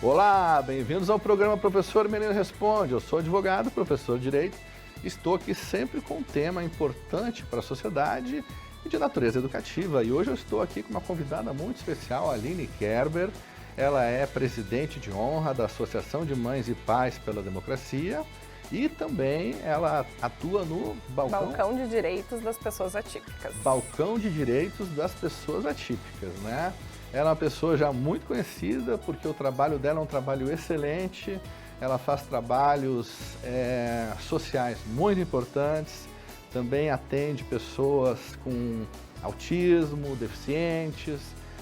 Olá, bem-vindos ao programa Professor Menino Responde. Eu sou advogado, professor de Direito. Estou aqui sempre com um tema importante para a sociedade e de natureza educativa. E hoje eu estou aqui com uma convidada muito especial, a Aline Kerber. Ela é presidente de honra da Associação de Mães e Pais pela Democracia e também ela atua no Balcão de Direitos das Pessoas Atípicas. Balcão de Direitos das Pessoas Atípicas, né? Ela é uma pessoa já muito conhecida porque o trabalho dela é um trabalho excelente. Ela faz trabalhos sociais muito importantes, também atende pessoas com autismo, deficientes.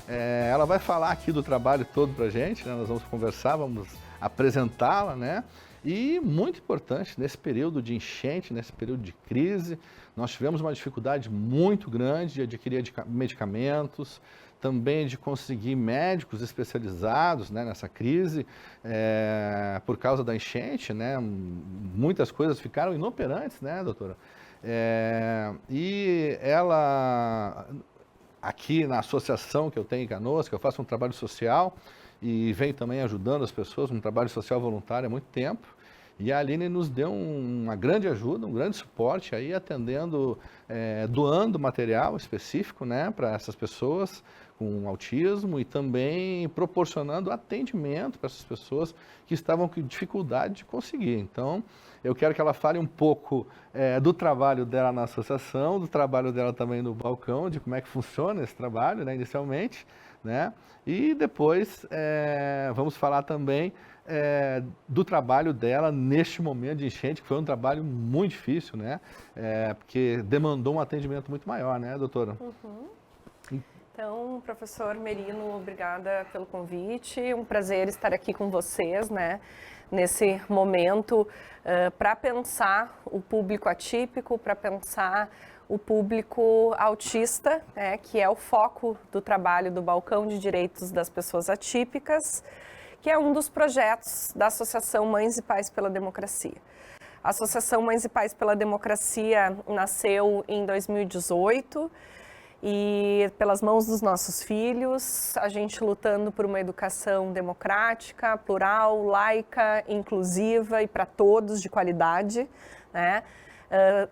Ela vai falar aqui do trabalho todo pra gente, né? Nós vamos conversar, vamos apresentá-la, né? E muito importante, nesse período de enchente, nesse período de crise, nós tivemos uma dificuldade muito grande de adquirir medicamentos, também de conseguir médicos especializados, né, nessa crise, por causa da enchente, né? Muitas coisas ficaram inoperantes, né, doutora? E ela, aqui na associação que eu tenho em Canoas, que eu faço um trabalho social, e vem também ajudando as pessoas, um trabalho social voluntário há muito tempo. E a Aline nos deu uma grande ajuda, um grande suporte aí, atendendo, doando material específico, né, para essas pessoas com autismo e também proporcionando atendimento para essas pessoas que estavam com dificuldade de conseguir. Então, eu quero que ela fale um pouco do trabalho dela na associação, do trabalho dela também no balcão, de como é que funciona esse trabalho, né, inicialmente, né? E depois vamos falar também do trabalho dela neste momento de enchente, que foi um trabalho muito difícil, né? Porque demandou um atendimento muito maior, né, doutora? Uhum. Então, professor Merino, obrigada pelo convite. Um prazer estar aqui com vocês, né? Nesse momento, para pensar o público atípico, para pensar o público autista, né, que é o foco do trabalho do Balcão de Direitos das Pessoas Atípicas, que é um dos projetos da Associação Mães e Pais pela Democracia. A Associação Mães e Pais pela Democracia nasceu em 2018 e pelas mãos dos nossos filhos, a gente lutando por uma educação democrática, plural, laica, inclusiva e para todos de qualidade, né?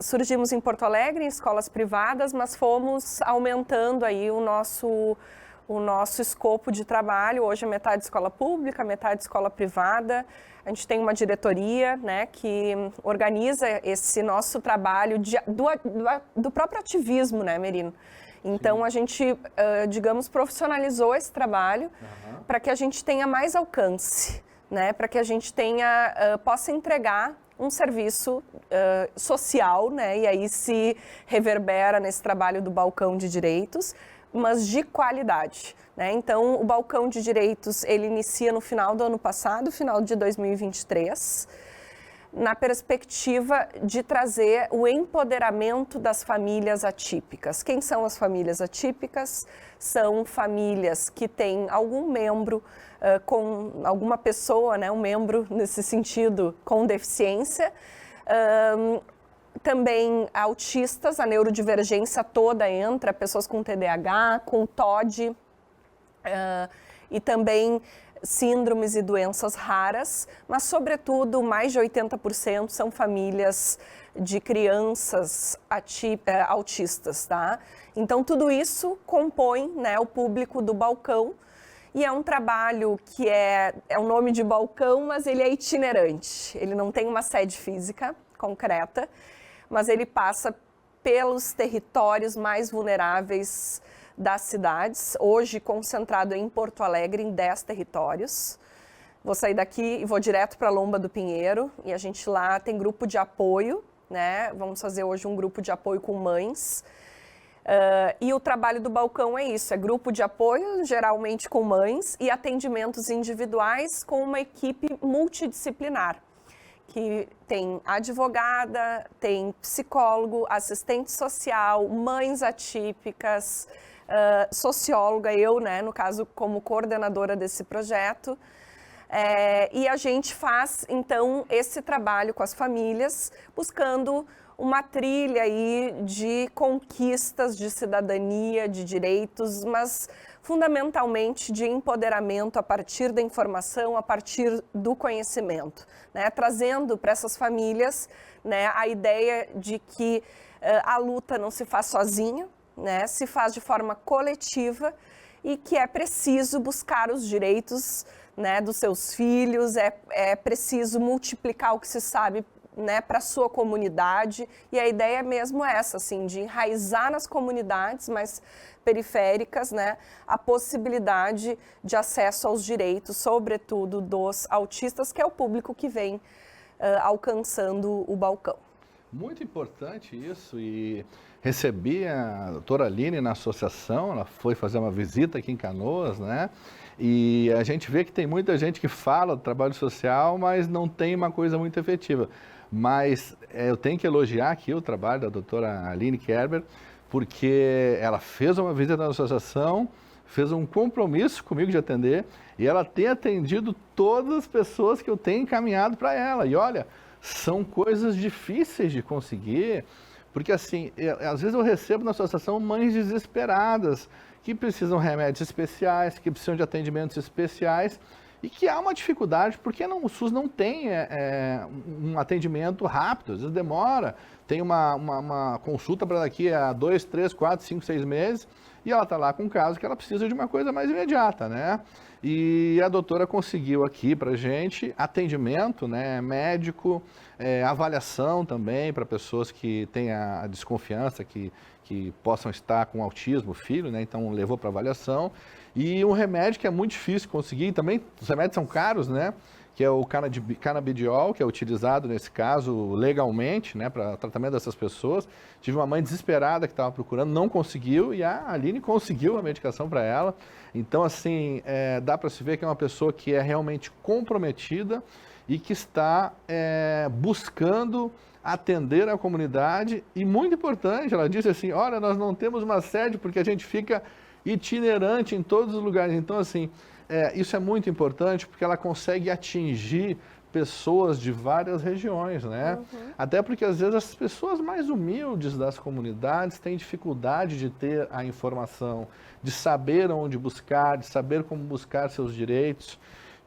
Surgimos em Porto Alegre, em escolas privadas, mas fomos aumentando aí o nosso escopo de trabalho. Hoje é metade escola pública, metade escola privada. A gente tem uma diretoria, né, que organiza esse nosso trabalho do próprio ativismo, né, Merino? Então, sim, a gente, digamos, profissionalizou esse trabalho para que a gente tenha mais alcance, né, para que a gente possa entregar um serviço social, né, e aí se reverbera nesse trabalho do Balcão de Direitos, mas de qualidade, né? Então, o Balcão de Direitos, ele inicia no final do ano passado, final de 2023, na perspectiva de trazer o empoderamento das famílias atípicas. Quem são as famílias atípicas? São famílias que têm algum membro com alguma pessoa, né, um membro nesse sentido com deficiência, também autistas, a neurodivergência toda entra, pessoas com TDAH, com TOD, e também síndromes e doenças raras, mas sobretudo mais de 80% são famílias de crianças autistas, tá? Então tudo isso compõe, né, o público do balcão. E é um trabalho que é o nome de balcão, mas ele é itinerante. Ele não tem uma sede física concreta, mas ele passa pelos territórios mais vulneráveis das cidades, hoje concentrado em Porto Alegre, em 10 territórios. Vou sair daqui e vou direto para Lomba do Pinheiro, e a gente lá tem grupo de apoio, né? Vamos fazer hoje um grupo de apoio com mães. E o trabalho do balcão é isso, é grupo de apoio, geralmente com mães, e atendimentos individuais com uma equipe multidisciplinar, que tem advogada, tem psicólogo, assistente social, mães atípicas, socióloga, eu, né, no caso, como coordenadora desse projeto. E a gente faz, então, esse trabalho com as famílias, buscando uma trilha aí de conquistas de cidadania, de direitos, mas fundamentalmente de empoderamento a partir da informação, a partir do conhecimento, né? Trazendo para essas famílias, né, a ideia de que a luta não se faz sozinha, né, se faz de forma coletiva e que é preciso buscar os direitos, né, dos seus filhos, é preciso multiplicar o que se sabe, né, para a sua comunidade, e a ideia é mesmo essa, assim, de enraizar nas comunidades mais periféricas, né, a possibilidade de acesso aos direitos, sobretudo dos autistas, que é o público que vem alcançando o balcão. Muito importante isso, e recebi a doutora Aline na associação, ela foi fazer uma visita aqui em Canoas, né? E a gente vê que tem muita gente que fala do trabalho social, mas não tem uma coisa muito efetiva. Mas eu tenho que elogiar aqui o trabalho da doutora Aline Kerber, porque ela fez uma visita na associação, fez um compromisso comigo de atender, e ela tem atendido todas as pessoas que eu tenho encaminhado para ela. E olha, são coisas difíceis de conseguir, porque assim, às vezes eu recebo na associação mães desesperadas, que precisam de remédios especiais, que precisam de atendimentos especiais, e que há uma dificuldade, porque o SUS não tem um atendimento rápido, às vezes demora, tem uma consulta para daqui a 2, 3, 4, 5, 6 meses, e ela está lá com um caso que ela precisa de uma coisa mais imediata, né? E a doutora conseguiu aqui para a gente atendimento, né, médico, avaliação também para pessoas que têm a desconfiança que possam estar com autismo, filho, né? Então levou para avaliação. E um remédio que é muito difícil conseguir, também os remédios são caros, né? Que é o canabidiol, que é utilizado nesse caso legalmente, né, para tratamento dessas pessoas. Tive uma mãe desesperada que estava procurando, não conseguiu, e a Aline conseguiu a medicação para ela. Então, assim, dá para se ver que é uma pessoa que é realmente comprometida e que está buscando atender a comunidade. E muito importante, ela disse assim, olha, nós não temos uma sede porque a gente fica itinerante em todos os lugares. Então, assim, isso é muito importante porque ela consegue atingir pessoas de várias regiões, né? Uhum. Até porque, às vezes, as pessoas mais humildes das comunidades têm dificuldade de ter a informação, de saber onde buscar, de saber como buscar seus direitos.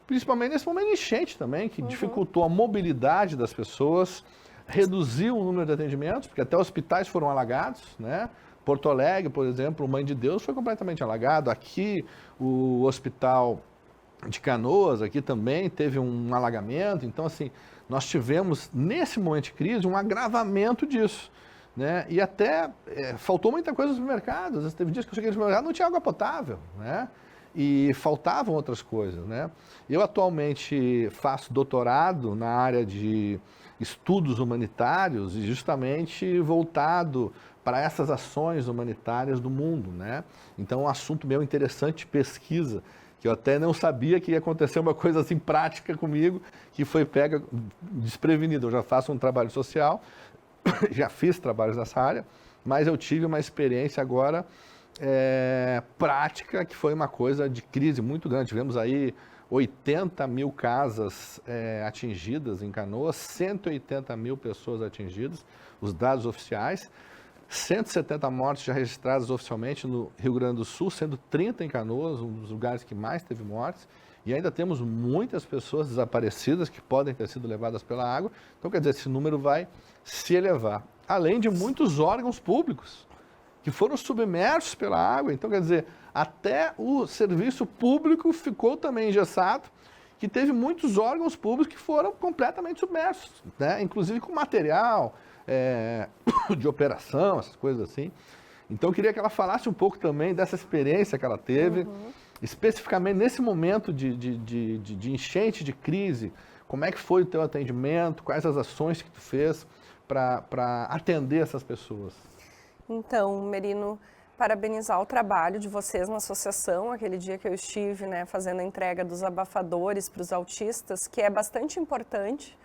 Principalmente nesse momento de enchente também, que dificultou a mobilidade das pessoas, reduziu o número de atendimentos, porque até hospitais foram alagados, né? Porto Alegre, por exemplo, o Mãe de Deus foi completamente alagado. Aqui, o hospital de Canoas, aqui também teve um alagamento. Então, assim, nós tivemos, nesse momento de crise, um agravamento disso, né? E até faltou muita coisa nos supermercados. Teve dias que eu cheguei no supermercado e não tinha água potável, né? E faltavam outras coisas, né? Eu atualmente faço doutorado na área de estudos humanitários e justamente voltado para essas ações humanitárias do mundo, né? Então, um assunto meu interessante de pesquisa, que eu até não sabia que ia acontecer uma coisa assim prática comigo, que foi pega desprevenido. Eu já faço um trabalho social, já fiz trabalhos nessa área, mas eu tive uma experiência agora prática, que foi uma coisa de crise muito grande. Tivemos aí 80 mil casas atingidas em Canoas, 180 mil pessoas atingidas, os dados oficiais, 170 mortes já registradas oficialmente no Rio Grande do Sul, sendo 30 em Canoas, um dos lugares que mais teve mortes, e ainda temos muitas pessoas desaparecidas que podem ter sido levadas pela água. Então, quer dizer, esse número vai se elevar, além de muitos órgãos públicos que foram submersos pela água. Então, quer dizer, até o serviço público ficou também engessado, que teve muitos órgãos públicos que foram completamente submersos, né? Inclusive com material de operação, essas coisas assim. Então, eu queria que ela falasse um pouco também dessa experiência que ela teve, especificamente nesse momento de enchente, de crise. Como é que foi o teu atendimento, quais as ações que tu fez para atender essas pessoas? Então, Merino, parabenizar o trabalho de vocês na associação, aquele dia que eu estive, né, fazendo a entrega dos abafadores para os autistas, que é bastante importante,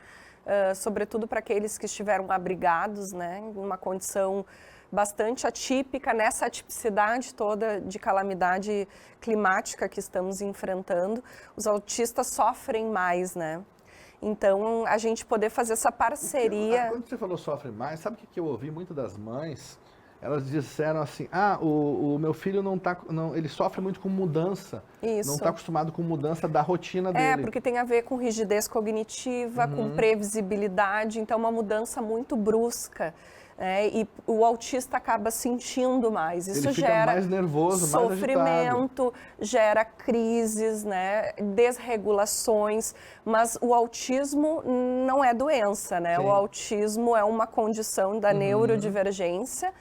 sobretudo para aqueles que estiveram abrigados, né, em uma condição bastante atípica, nessa atipicidade toda de calamidade climática que estamos enfrentando. Os autistas sofrem mais, né? Então, a gente poder fazer essa parceria... Quando você falou sofre mais, sabe o que eu ouvi muito das mães? Elas disseram assim, o meu filho ele sofre muito com mudança. Isso. Não está acostumado com mudança da rotina dele. Porque tem a ver com rigidez cognitiva, com previsibilidade, então uma mudança muito brusca. E o autista acaba sentindo mais. Isso ele fica gera mais nervoso, sofrimento, mais gera crises, desregulações. Mas o autismo não é doença, né? O autismo é uma condição da neurodivergência,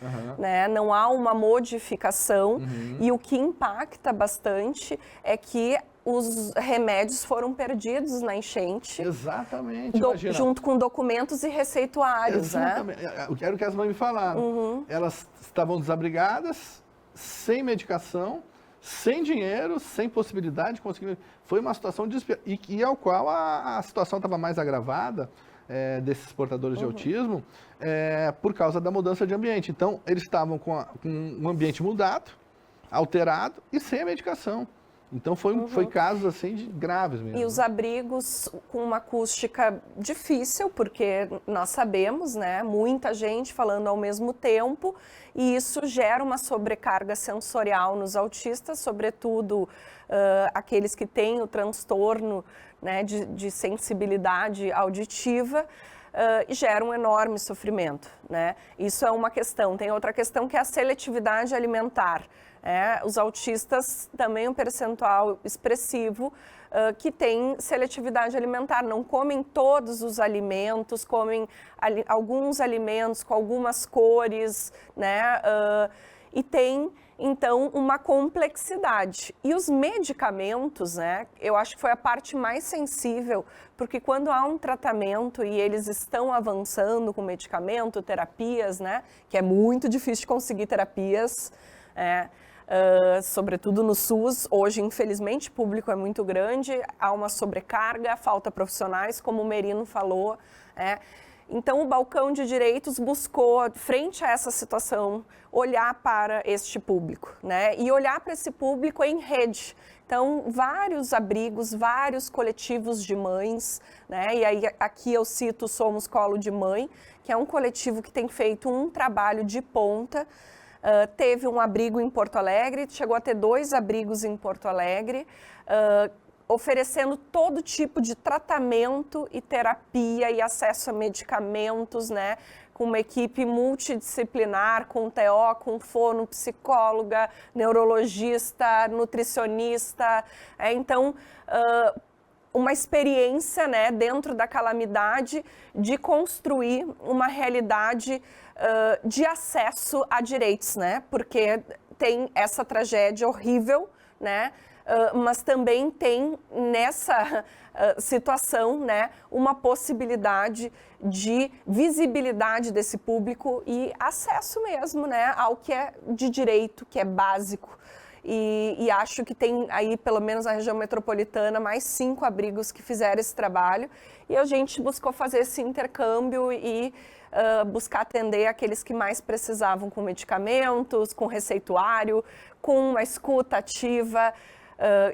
não há uma modificação. E o que impacta bastante é que os remédios foram perdidos na enchente. Exatamente. Junto com documentos e receituários. Exatamente. Era o que as mães me falaram. Elas estavam desabrigadas, sem medicação, sem dinheiro, sem possibilidade de conseguir. Foi uma situação desesperada. E ao qual a situação estava mais agravada desses portadores de autismo por causa da mudança de ambiente. Então, eles estavam com um ambiente mudado, alterado e sem a medicação. Então, foi casos assim graves mesmo. E os abrigos com uma acústica difícil, porque nós sabemos, muita gente falando ao mesmo tempo, e isso gera uma sobrecarga sensorial nos autistas, sobretudo aqueles que têm o transtorno de sensibilidade auditiva, e gera um enorme sofrimento. Isso é uma questão. Tem outra questão que é a seletividade alimentar. Os autistas também um percentual expressivo que tem seletividade alimentar, não comem todos os alimentos, comem alguns alimentos com algumas cores, e tem então uma complexidade. E os medicamentos, eu acho que foi a parte mais sensível, porque quando há um tratamento e eles estão avançando com medicamento, terapias, que é muito difícil de conseguir terapias, sobretudo no SUS, hoje infelizmente o público é muito grande, há uma sobrecarga, falta profissionais, como o Merino falou. Então o Balcão de Direitos buscou, frente a essa situação, olhar para este público, e olhar para esse público em rede. Então, vários abrigos, vários coletivos de mães, e aí aqui eu cito o Somos Colo de Mãe, que é um coletivo que tem feito um trabalho de ponta. Teve um abrigo em Porto Alegre, chegou a ter 2 abrigos em Porto Alegre, oferecendo todo tipo de tratamento e terapia e acesso a medicamentos, com uma equipe multidisciplinar, com TO, com fono, psicóloga, neurologista, nutricionista. Então, uma experiência dentro da calamidade de construir uma realidade de acesso a direitos, porque tem essa tragédia horrível, mas também tem nessa situação uma possibilidade de visibilidade desse público e acesso mesmo ao que é de direito, que é básico. E acho que tem aí, pelo menos na região metropolitana, mais 5 abrigos que fizeram esse trabalho. E a gente buscou fazer esse intercâmbio e buscar atender aqueles que mais precisavam com medicamentos, com receituário, com uma escuta ativa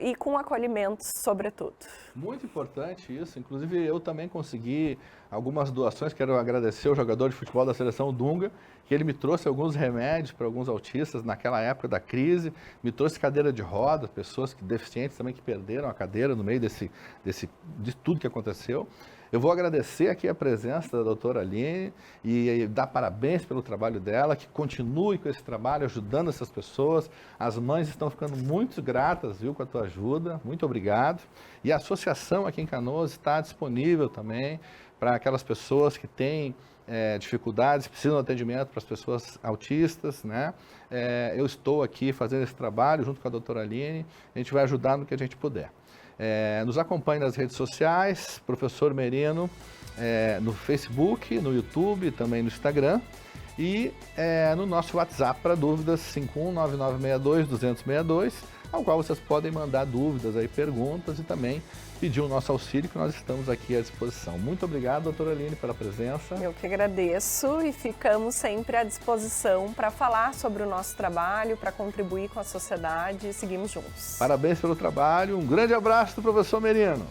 e com acolhimento, sobretudo. Muito importante isso. Inclusive, eu também consegui algumas doações. Quero agradecer ao jogador de futebol da seleção Dunga, que ele me trouxe alguns remédios para alguns autistas naquela época da crise, me trouxe cadeira de roda, pessoas deficientes também que perderam a cadeira no meio de tudo que aconteceu. Eu vou agradecer aqui a presença da doutora Aline e dar parabéns pelo trabalho dela, que continue com esse trabalho, ajudando essas pessoas. As mães estão ficando muito gratas, com a tua ajuda. Muito obrigado. E a associação aqui em Canoas está disponível também para aquelas pessoas que têm dificuldades, precisam de atendimento para as pessoas autistas, eu estou aqui fazendo esse trabalho junto com a doutora Aline, a gente vai ajudar no que a gente puder. Nos acompanhe nas redes sociais, Professor Merino, no Facebook, no YouTube, também no Instagram e no nosso WhatsApp para dúvidas 519962-262, ao qual vocês podem mandar dúvidas, perguntas e também pedir o nosso auxílio, que nós estamos aqui à disposição. Muito obrigado, doutora Aline, pela presença. Eu que agradeço e ficamos sempre à disposição para falar sobre o nosso trabalho, para contribuir com a sociedade e seguimos juntos. Parabéns pelo trabalho, um grande abraço do professor Merino.